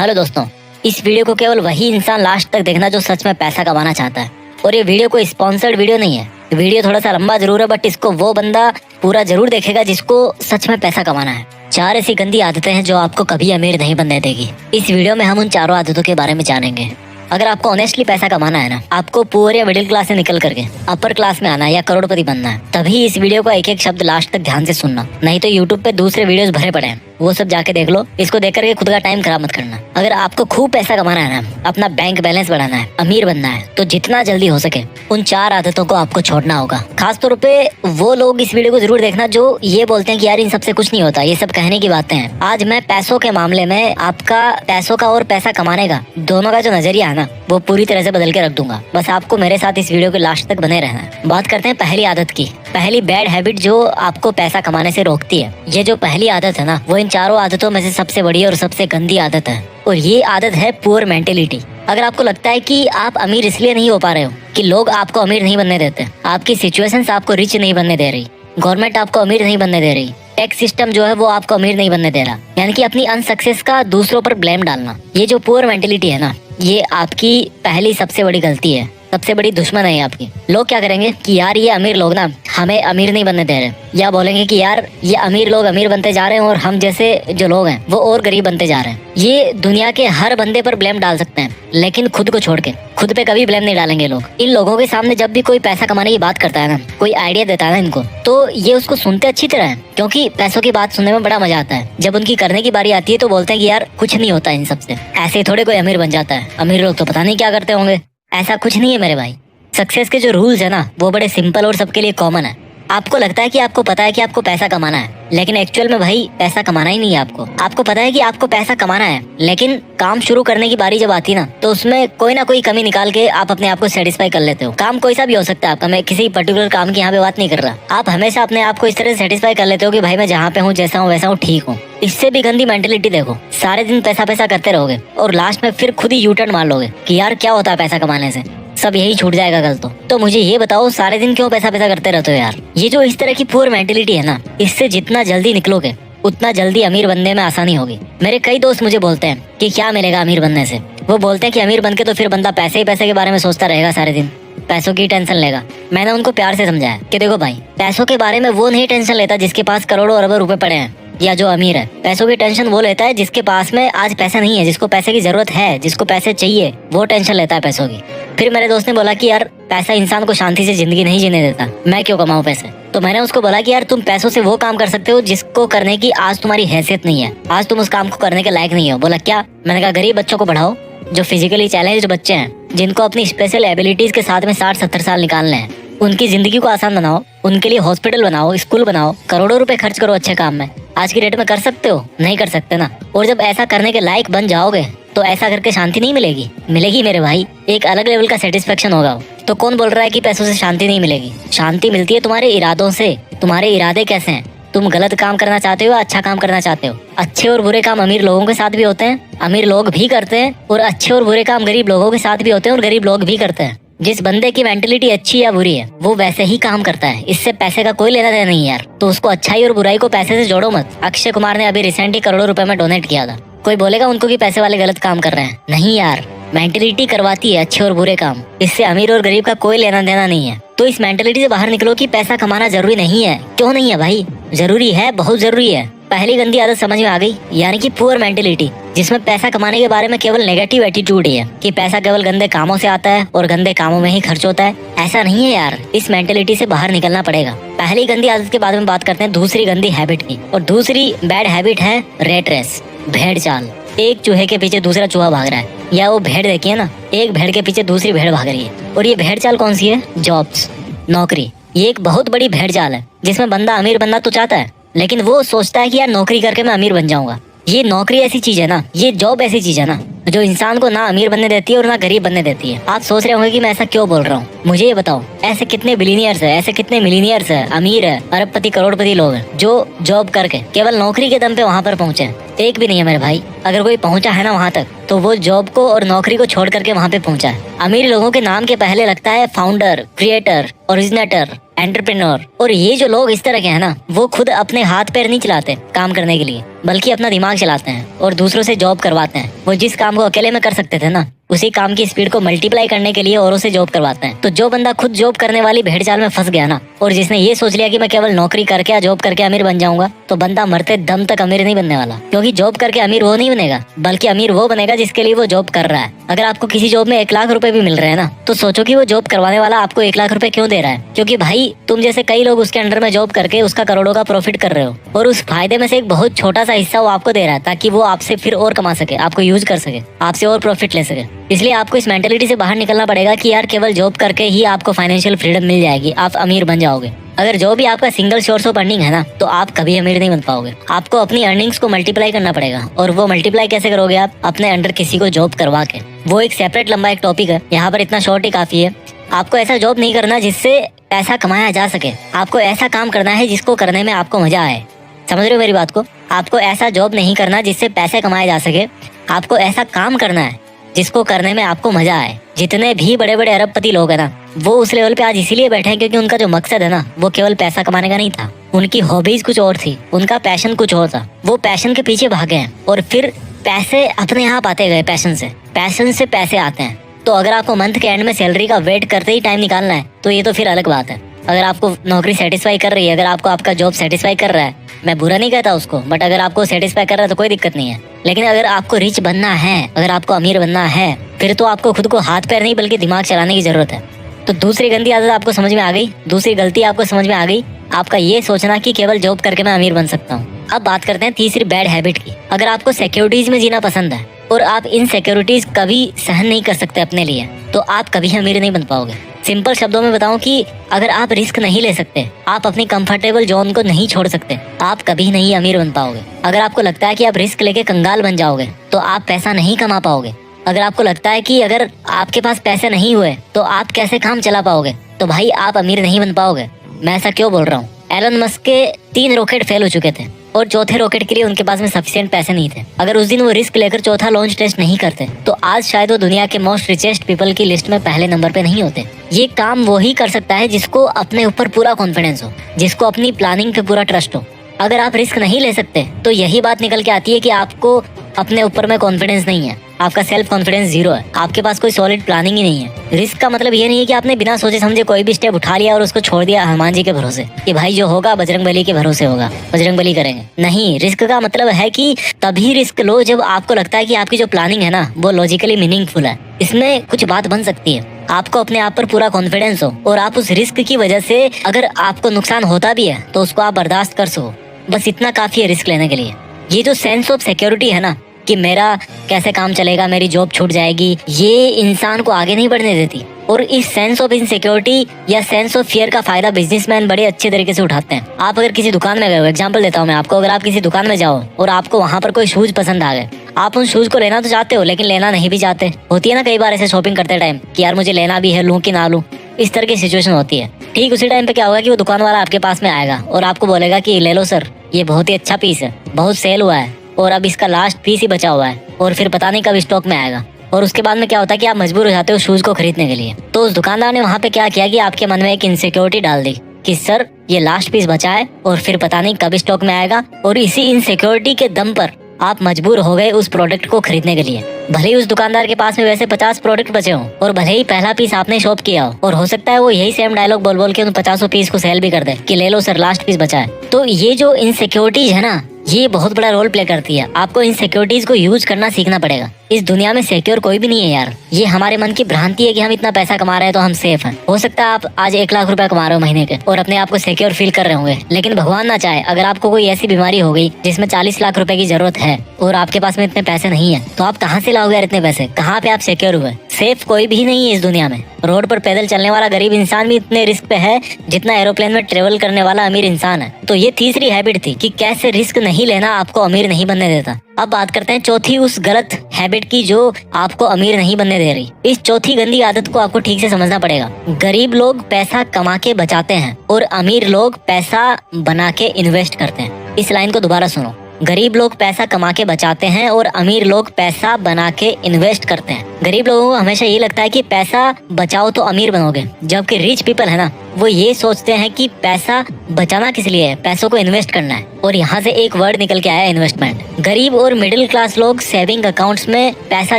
Hello दोस्तों, इस video को केवल वही इंसान लास्ट तक देखना जो सच में पैसा कमाना चाहता है। और ये वीडियो कोई स्पॉन्सर्ड वीडियो नहीं है। वीडियो थोड़ा सा लंबा जरूर है, बट इसको वो बंदा पूरा जरूर देखेगा जिसको सच में पैसा कमाना है। 4 ऐसी गंदी आदतें हैं जो आपको कभी अमीर नहीं बनने देगी। इस वीडियो में हम उन चारों आदतों के बारे में जानेंगे। अगर आपको ऑनेस्टली पैसा कमाना है ना, आपको पुअर या मिडिल क्लास से निकल करके अपर क्लास में आना है या करोड़पति बनना है, तभी इस वीडियो को एक एक शब्द लास्ट तक ध्यान से सुनना। नहीं तो यूट्यूब पे दूसरे वीडियोस भरे पड़े हैं, वो सब जाके देख लो। इसको देख करके खुद का टाइम खराब मत करना। अगर आपको खूब पैसा कमाना है ना, अपना बैंक बैलेंस बढ़ाना है, अमीर बनना है, तो जितना जल्दी हो सके उन 4 आदतों को आपको छोड़ना होगा। खास तौर पे वो लोग इस वीडियो को जरूर देखना जो ये बोलते हैं कि यार इन सबसे कुछ नहीं होता, ये सब कहने की बातें हैं। आज मैं पैसों के मामले में आपका पैसों का और पैसा कमाने का दोनों का जो नजरिया है ना, वो पूरी तरह से बदल के रख दूंगा। बस आपको मेरे साथ इस वीडियो के लास्ट तक बने रहना है। बात करते हैं पहली आदत की। पहली बैड हैबिट जो आपको पैसा कमाने से रोकती है। ये जो पहली आदत है ना, वो इन चारों आदतों में से सबसे बड़ी और सबसे गंदी आदत है, और ये आदत है पुअर मेंटेलिटी। अगर आपको लगता है कि आप अमीर इसलिए नहीं हो पा रहे हो कि लोग आपको अमीर नहीं बनने देते, आपकी सिचुएशंस आपको रिच नहीं बनने दे रही, गवर्नमेंट आपको अमीर नहीं बनने दे रही, टैक्स सिस्टम जो है वो आपको अमीर नहीं बनने दे रहा, यानी कि अपनी अनसक्सेस का दूसरों पर ब्लेम डालना, ये जो पुअर मेंटेलिटी है ना, ये आपकी पहली सबसे बड़ी गलती है, सबसे बड़ी दुश्मन है आपकी। लोग क्या करेंगे कि यार ये अमीर लोग ना हमें अमीर नहीं बनने दे रहे, या बोलेंगे कि यार ये अमीर लोग अमीर बनते जा रहे हैं और हम जैसे जो लोग हैं वो और गरीब बनते जा रहे हैं। ये दुनिया के हर बंदे पर ब्लेम डाल सकते हैं, लेकिन खुद को छोड़ के खुद पे कभी ब्लेम नहीं डालेंगे लोग। इन लोगों के सामने जब भी कोई पैसा कमाने की बात करता है ना, कोई आइडिया देता है ना इनको, तो ये उसको सुनते अच्छी तरह है, क्योंकि पैसों की बात सुनने में बड़ा मजा आता है। जब उनकी करने की बारी आती है तो बोलते हैं कि यार कुछ नहीं होता इन सबसे, ऐसे ही थोड़े कोई अमीर बन जाता है, अमीर लोग तो पता नहीं क्या करते होंगे। ऐसा कुछ नहीं है मेरे भाई। सक्सेस के जो रूल्स है ना, वो बड़े सिंपल और सबके लिए कॉमन है। आपको लगता है कि आपको पता है कि आपको पैसा कमाना है, लेकिन एक्चुअल में भाई पैसा कमाना ही नहीं है आपको। आपको पता है कि आपको पैसा कमाना है, लेकिन काम शुरू करने की बारी जब आती ना, तो उसमें कोई ना कोई कमी निकाल के आप अपने आप को सेटिस्फाई कर लेते हो। काम कोई सा भी हो सकता है आपका, मैं किसी पर्टिकुलर काम की यहाँ पे बात नहीं कर रहा। आप हमेशा अपने आप को इस तरह से सेटिस्फाई कर लेते हो कि भाई मैं जहाँ पे हूँ, जैसा हूँ वैसा हूँ, ठीक हूँ। इससे भी गंदी मेंटेलिटी देखो, सारे दिन पैसा पैसा करते रहोगे और लास्ट में फिर खुद ही यू टर्न मार लोगे कि यार क्या होता है पैसा कमाने से, सब यही छूट जाएगा कल तो मुझे ये बताओ सारे दिन क्यों पैसा पैसा करते रहते हो यार। ये जो इस तरह की पुअर मेंटेलिटी है ना, इससे जितना जल्दी निकलोगे उतना जल्दी अमीर बनने में आसानी होगी। मेरे कई दोस्त मुझे बोलते हैं कि क्या मिलेगा अमीर बनने से। वो बोलते हैं कि अमीर बन के तो फिर बंदा पैसे ही पैसे के बारे में सोचता रहेगा, सारे दिन पैसों की टेंशन लेगा। मैंने उनको प्यार से समझाया कि देखो भाई, पैसों के बारे में वो नहीं टेंशन लेता जिसके पास करोड़ों अरबों रुपए पड़े हैं या जो अमीर है। पैसों की टेंशन वो लेता है जिसके पास में आज पैसा नहीं है, जिसको पैसे की जरूरत है, जिसको पैसे चाहिए, वो टेंशन लेता है पैसों की। फिर मेरे दोस्त ने बोला कि यार पैसा इंसान को शांति से जिंदगी नहीं जीने देता, मैं क्यों कमाऊं पैसे। तो मैंने उसको बोला कि यार तुम पैसों से वो काम कर सकते हो जिसको करने की आज तुम्हारी हैसियत नहीं है, आज तुम उस काम को करने के लायक नहीं हो। बोला क्या? मैंने कहा गरीब बच्चों को पढ़ाओ, जो फिजिकली चैलेंज्ड बच्चे हैं, जिनको अपनी स्पेशल एबिलिटीज के साथ में 60-70 साल निकालने हैं, उनकी जिंदगी को आसान बनाओ, उनके लिए हॉस्पिटल बनाओ, स्कूल बनाओ, करोड़ों रुपए खर्च करो अच्छे काम में। आज की डेट में कर सकते हो? नहीं कर सकते ना। और जब ऐसा करने के लायक बन जाओगे तो ऐसा करके शांति नहीं मिलेगी, मिलेगी मेरे भाई, एक अलग लेवल का सेटिस्फेक्शन होगा। तो कौन बोल रहा है कि पैसों से शांति नहीं मिलेगी? शांति मिलती है तुम्हारे इरादों से। तुम्हारे इरादे कैसे हैं? तुम गलत काम करना चाहते हो या अच्छा काम करना चाहते हो? अच्छे और बुरे काम अमीर लोगों के साथ भी होते हैं, अमीर लोग भी करते हैं, और अच्छे और बुरे काम गरीब लोगों के साथ भी होते हैं और गरीब लोग भी करते हैं। जिस बंदे की मेंटेलिटी अच्छी या बुरी है वो वैसे ही काम करता है, इससे पैसे का कोई लेना देना नहीं यार। तो उसको अच्छाई और बुराई को पैसे से जोड़ो मत। अक्षय कुमार ने अभी रिसेंटली करोड़ों रुपए में डोनेट किया था। कोई बोलेगा उनको कि पैसे वाले गलत काम कर रहे हैं? नहीं यार, मेंटेलिटी करवाती है अच्छे और बुरे काम, इससे अमीर और गरीब का कोई लेना देना नहीं है। तो इस मेंटेलिटी से बाहर निकलो कि पैसा कमाना जरूरी नहीं है। क्यों नहीं है भाई? जरूरी है, बहुत जरूरी है। पहली गंदी आदत समझ में आ गई, यानी कि पुअर मेंटेलिटी, जिसमें पैसा कमाने के बारे में केवल नेगेटिव एटीट्यूड ही है कि पैसा केवल गंदे कामों से आता है और गंदे कामों में ही खर्च होता है। ऐसा नहीं है यार, इस मेंटेलिटी से बाहर निकलना पड़ेगा। पहली गंदी आदत के बाद में बात करते हैं दूसरी गंदी हैबिट की, और दूसरी बैड हैबिट है रेट रेस, भेड़ चाल। एक चूहे के पीछे दूसरा चूहा भाग रहा है, या वो भेड़ देखिए ना, एक भेड़ के पीछे दूसरी भेड़ भाग रही है। और ये भेड़ चाल कौन सी है? जॉब्स, नौकरी। ये एक बहुत बड़ी भेड़ चाल है जिसमें बंदा अमीर बनना तो चाहता है, लेकिन वो सोचता है कि यार नौकरी करके मैं अमीर बन जाऊंगा। ये नौकरी ऐसी चीज है ना, ये जॉब ऐसी चीज है ना, जो इंसान को ना अमीर बनने देती है और ना गरीब बनने देती है। आप सोच रहे होंगे कि मैं ऐसा क्यों बोल रहा हूँ। मुझे ये बताओ, ऐसे कितने बिलीनियर्स है, ऐसे कितने मिलीनियर्स है, अमीर है, अरबपति करोड़पति लोग हैं जो जॉब करके केवल नौकरी के दम पे वहाँ पर पहुंचे? एक भी नहीं है मेरे भाई। अगर कोई पहुंचा है ना वहाँ तक, तो वो जॉब को और नौकरी को छोड़ करके वहाँ पे पहुंचा है। अमीर लोगों के नाम के पहले लगता है फाउंडर, क्रिएटर, ओरिजिनेटर, एंटरप्रेन्योर। और ये जो लोग इस तरह के हैं ना, वो खुद अपने हाथ पैर नहीं चलाते काम करने के लिए, बल्कि अपना दिमाग चलाते हैं और दूसरों से जॉब करवाते हैं। वो जिस काम को अकेले में कर सकते थे ना, उसी काम की स्पीड को मल्टीप्लाई करने के लिए औरों से जॉब करवाते हैं। तो जो बंदा खुद जॉब करने वाली भेड़ चाल में फंस गया ना, और जिसने ये सोच लिया कि मैं केवल नौकरी करके या जॉब करके अमीर बन जाऊंगा, तो बंदा मरते दम तक अमीर नहीं बनने वाला। क्योंकि जॉब करके अमीर वो नहीं बनेगा, बल्कि अमीर वो बनेगा जिसके लिए वो जॉब कर रहा है। अगर आपको किसी जॉब में 1 लाख रुपए भी मिल रहे हैं ना, तो सोचो कि वो जॉब करवाने वाला आपको 1 लाख रुपए क्यों दे रहा है। क्योंकि भाई तुम जैसे कई लोग उसके अंडर में जॉब करके उसका करोड़ों का प्रॉफिट कर रहे हो, और उस फायदे में से एक बहुत छोटा सा हिस्सा वो आपको दे रहा है, ताकि वो आपसे फिर और कमा सके, आपको यूज कर सके, आपसे और प्रॉफिट ले सके। इसलिए आपको इस मेंटेलिटी से बाहर निकलना पड़ेगा कि यार केवल जॉब करके ही आपको फाइनेंशियल फ्रीडम मिल जाएगी, आप अमीर बन जाओगे। अगर जो भी आपका सिंगल सोर्स ऑफ अर्निंग है ना, तो आप कभी अमीर नहीं बन पाओगे। आपको अपनी अर्निंग्स को मल्टीप्लाई करना पड़ेगा, और वो मल्टीप्लाई कैसे करोगे आप? अपने अंडर किसी को जॉब करवा के। वो एक सेपरेट लंबा एक टॉपिक है, यहाँ पर इतना शॉर्ट ही काफी है। आपको ऐसा जॉब नहीं करना जिससे पैसा कमाया जा सके, आपको ऐसा काम करना है जिसको करने में आपको मजा आए। समझ रहे हो मेरी बात को? आपको ऐसा जॉब नहीं करना जिससे पैसे कमाए जा सके, आपको ऐसा काम करना है जिसको करने में आपको मजा आए। जितने भी बड़े बड़े अरबपति लोग हैं ना, वो उस लेवल पे आज इसीलिए बैठे हैं क्योंकि उनका जो मकसद है ना, वो केवल पैसा कमाने का नहीं था। उनकी हॉबीज कुछ और थी, उनका पैशन कुछ और था। वो पैशन के पीछे भागे हैं और फिर पैसे अपने आप आते गए। पैशन से पैसे आते हैं। तो अगर आपको मंथ के एंड में सैलरी का वेट करते ही टाइम निकालना है, तो ये तो फिर अलग बात है। अगर आपको नौकरी सेटिस्फाई कर रही है, अगर आपको आपका जॉब सेटिस्फाई कर रहा है, मैं बुरा नहीं कहता उसको, बट अगर आपको सेटिस्फाई कर रहा है तो कोई दिक्कत नहीं है। लेकिन अगर आपको रिच बनना है, अगर आपको अमीर बनना है, फिर तो आपको खुद को हाथ पैर नहीं बल्कि दिमाग चलाने की जरूरत है। तो दूसरी गंदी आदत आपको समझ में आ गई, दूसरी गलती आपको समझ में आ गई, आपका ये सोचना कि केवल जॉब करके मैं अमीर बन सकता हूँ। अब बात करते हैं तीसरी बैड हैबिट की। अगर आपको सिक्योरिटीज में जीना पसंद है और आप इन सिक्योरिटीज कभी सहन नहीं कर सकते अपने लिए, तो आप कभी अमीर नहीं बन पाओगे। सिंपल शब्दों में बताऊं कि अगर आप रिस्क नहीं ले सकते, आप अपनी कंफर्टेबल जोन को नहीं छोड़ सकते, आप कभी नहीं अमीर बन पाओगे। अगर आपको लगता है कि आप रिस्क लेके कंगाल बन जाओगे, तो आप पैसा नहीं कमा पाओगे। अगर आपको लगता है कि अगर आपके पास पैसे नहीं हुए तो आप कैसे काम चला पाओगे, तो भाई आप अमीर नहीं बन पाओगे। मैं ऐसा क्यों बोल रहा हूँ? एलन मस्क के 3 रॉकेट फेल हो चुके थे और चौथे रॉकेट के लिए उनके पास में सफिशिएंट पैसे नहीं थे। अगर उस दिन वो रिस्क लेकर चौथा लॉन्च टेस्ट नहीं करते, तो आज शायद वो दुनिया के मोस्ट रिचेस्ट पीपल की लिस्ट में पहले नंबर पे नहीं होते। ये काम वो ही कर सकता है जिसको अपने ऊपर पूरा कॉन्फिडेंस हो, जिसको अपनी प्लानिंग पे पूरा ट्रस्ट हो। अगर आप रिस्क नहीं ले सकते, तो यही बात निकल के आती है कि आपको अपने ऊपर में कॉन्फिडेंस नहीं है, आपका सेल्फ कॉन्फिडेंस 0 है, आपके पास कोई सॉलिड प्लानिंग ही नहीं है। रिस्क का मतलब ये नहीं है कि आपने बिना सोचे समझे कोई भी स्टेप उठा लिया और उसको छोड़ दिया हनुमान जी के भरोसे कि भाई जो होगा बजरंग बली के भरोसे होगा, बजरंग बली करेंगे। नहीं, रिस्क का मतलब है कि तभी रिस्क लो जब आपको लगता है कि आपकी जो प्लानिंग है ना, वो लॉजिकली मीनिंगफुल है, इसमें कुछ बात बन सकती है, आपको अपने आप पर पूरा कॉन्फिडेंस हो और आप उस रिस्क की वजह से अगर आपको नुकसान होता भी है तो उसको आप बर्दाश्त कर सको। बस इतना काफी है रिस्क लेने के लिए। ये जो सेंस ऑफ सिक्योरिटी है ना, कि मेरा कैसे काम चलेगा, मेरी जॉब छूट जाएगी, ये इंसान को आगे नहीं बढ़ने देती। और इस सेंस ऑफ इनसिक्योरिटी या सेंस ऑफ फियर का फायदा बिजनेसमैन बड़े अच्छे तरीके से उठाते हैं। आप अगर किसी दुकान में गए हो, एग्जांपल देता हूँ मैं आपको, अगर आप किसी दुकान में जाओ और आपको वहाँ पर कोई शूज पसंद आ गए, आप उन शूज को लेना तो चाहते हो लेकिन लेना नहीं भी चाहते। होती है ना कई बार ऐसे शॉपिंग करते टाइम कि यार मुझे लेना भी है, लूं कि ना लूं, इस तरह की सिचुएशन होती है। ठीक उसी टाइम पे क्या होगा कि वो दुकान वाला आपके पास में आएगा और आपको बोलेगा कि ले लो सर, ये बहुत ही अच्छा पीस है, बहुत सेल हुआ है और अब इसका लास्ट पीस ही बचा हुआ है और फिर पता नहीं कब स्टॉक में आएगा। और उसके बाद में क्या होता है कि आप मजबूर हो जाते हो शूज को खरीदने के लिए। तो उस दुकानदार ने वहाँ पे क्या किया कि आपके मन में एक इनसिक्योरिटी डाल दी कि सर ये लास्ट पीस बचा है और फिर पता नहीं कब स्टॉक में आएगा, और इसी इनसिक्योरिटी के दम पर आप मजबूर हो गए उस प्रोडक्ट को खरीदने के लिए। भले ही उस दुकानदार के पास में वैसे 50 प्रोडक्ट बचे हों और भले ही पहला पीस आपने शॉप किया हो, और हो सकता है वो यही सेम डायलॉग बोल बोल के उन 50 पीस को सेल भी कर दे कि ले लो सर लास्ट पीस बचा है। तो ये जो इनसिक्योरिटीज है ना, ये बहुत बड़ा रोल प्ले करती है। आपको इन सिक्योरिटीज को यूज करना सीखना पड़ेगा। इस दुनिया में सिक्योर कोई भी नहीं है यार। ये हमारे मन की भ्रांति है कि हम इतना पैसा कमा रहे हैं तो हम सेफ हैं। हो सकता है आप आज 1 लाख रुपए कमा रहे हो महीने के और अपने आप को सिक्योर फील कर रहे होंगे, लेकिन भगवान ना चाहे अगर आपको कोई ऐसी बीमारी हो गई जिसमें 40 लाख रुपए की जरूरत है और आपके पास में इतने पैसे नहीं है, तो आप कहाँ से लाओगे यार इतने पैसे? कहाँ पे आप सिक्योर हुए? सेफ कोई भी नहीं है इस दुनिया में। रोड पर पैदल चलने वाला गरीब इंसान भी इतने रिस्क पे है जितना एरोप्लेन में ट्रेवल करने वाला अमीर इंसान है। तो ये तीसरी हैबिट थी कि कैसे रिस्क नहीं लेना आपको अमीर नहीं बनने देता। अब बात करते हैं चौथी उस गलत हैबिट की जो आपको अमीर नहीं बनने दे रही। इस चौथी गंदी आदत को आपको ठीक से समझना पड़ेगा। गरीब लोग पैसा कमा के बचाते हैं और अमीर लोग पैसा बना के इन्वेस्ट करते हैं। इस लाइन को दोबारा सुनो। गरीब लोग पैसा कमा के बचाते हैं और अमीर लोग पैसा बना के इन्वेस्ट करते हैं। गरीब लोगों को हमेशा ये लगता है कि पैसा बचाओ तो अमीर बनोगे, जबकि रिच पीपल है ना, वो ये सोचते हैं कि पैसा बचाना किस लिए है, पैसों को इन्वेस्ट करना है। और यहाँ से एक वर्ड निकल के आया, इन्वेस्टमेंट। गरीब और मिडिल क्लास लोग सेविंग अकाउंट्स में पैसा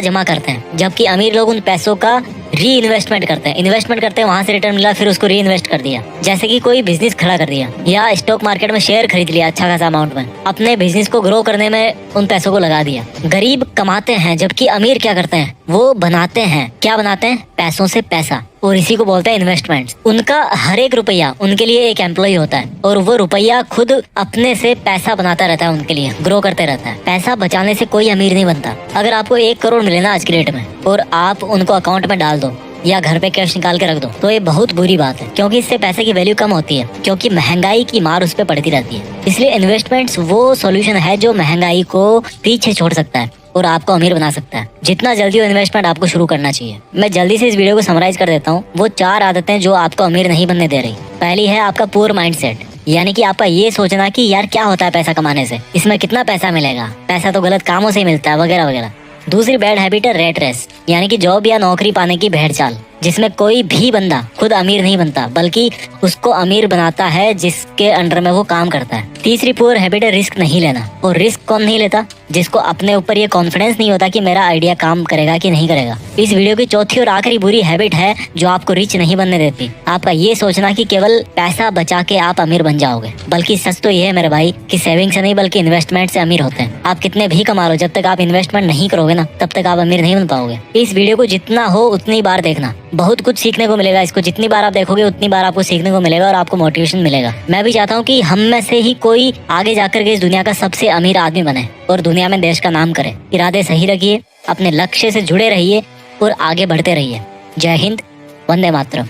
जमा करते हैं, जबकि अमीर लोग उन पैसों का री इन्वेस्टमेंट करते हैं। इन्वेस्टमेंट करते हैं, वहाँ से रिटर्न मिला, फिर उसको री इन्वेस्ट कर दिया। जैसे कि कोई बिजनेस खड़ा कर दिया या स्टॉक मार्केट में शेयर खरीद लिया अच्छा खासा अमाउंट में, अपने बिजनेस को ग्रो करने में उन पैसों को लगा दिया। गरीब कमाते हैं, जबकि अमीर क्या करते हैं, वो बनाते हैं। क्या बनाते हैं? पैसों से पैसा, और इसी को बोलते हैं इन्वेस्टमेंट। उनका हर एक रुपया उनके लिए एक एम्प्लॉय होता है, और वो रुपया खुद अपने से पैसा बनाता रहता है, उनके लिए ग्रो करते रहता है। पैसा बचाने से कोई अमीर नहीं बनता। अगर आपको 1 करोड़ मिले ना आज की डेट में, और आप उनको अकाउंट में डाल दो या घर पे कैश निकाल के रख दो, तो ये बहुत बुरी बात है, क्योंकि इससे पैसे की वैल्यू कम होती है, क्योंकि महंगाई की मार उस पर पड़ती रहती है। इसलिए इन्वेस्टमेंट्स वो सॉल्यूशन है जो महंगाई को पीछे छोड़ सकता है और आपको अमीर बना सकता है। जितना जल्दी हो इन्वेस्टमेंट आपको शुरू करना चाहिए। मैं जल्दी से इस वीडियो को समराइज कर देता हूँ। वो 4 आदतें जो आपको अमीर नहीं बनने दे रही। पहली है आपका पुअर माइंडसेट, यानी कि आपका ये सोचना कि यार क्या होता है पैसा कमाने से, इसमें कितना पैसा मिलेगा, पैसा तो गलत कामों से ही मिलता है, वगैरह वगैरह। दूसरी बैड हैबिट है रेट रेस, यानी कि जॉब या नौकरी पाने की भेड़ चाल, जिसमें कोई भी बंदा खुद अमीर नहीं बनता, बल्कि उसको अमीर बनाता है जिसके अंडर में वो काम करता है। तीसरी पुअर हैबिट है रिस्क नहीं लेना। और रिस्क कौन नहीं लेता? जिसको अपने ऊपर ये कॉन्फिडेंस नहीं होता कि मेरा आइडिया काम करेगा कि नहीं करेगा। इस वीडियो की चौथी और आखिरी बुरी हैबिट है जो आपको रिच नहीं बनने देती, आपका ये सोचना कि केवल पैसा बचा के आप अमीर बन जाओगे। बल्कि सच तो ये है मेरे भाई कि सेविंग से नहीं बल्कि इन्वेस्टमेंट से अमीर होते हैं। आप कितने भी कमा लो, जब तक आप इन्वेस्टमेंट नहीं करोगे ना, तब तक आप अमीर नहीं बन पाओगे। इस वीडियो को जितना हो उतनी बार देखना, बहुत कुछ सीखने को मिलेगा। इसको जितनी बार आप देखोगे उतनी बार आपको सीखने को मिलेगा और आपको मोटिवेशन मिलेगा। मैं भी चाहता हूँ कि हम में से ही कोई आगे जाकर के इस दुनिया का सबसे अमीर आदमी बने और दुनिया में देश का नाम करे। इरादे सही रखिए, अपने लक्ष्य से जुड़े रहिए और आगे बढ़ते रहिए। जय हिंद, वंदे मातरम।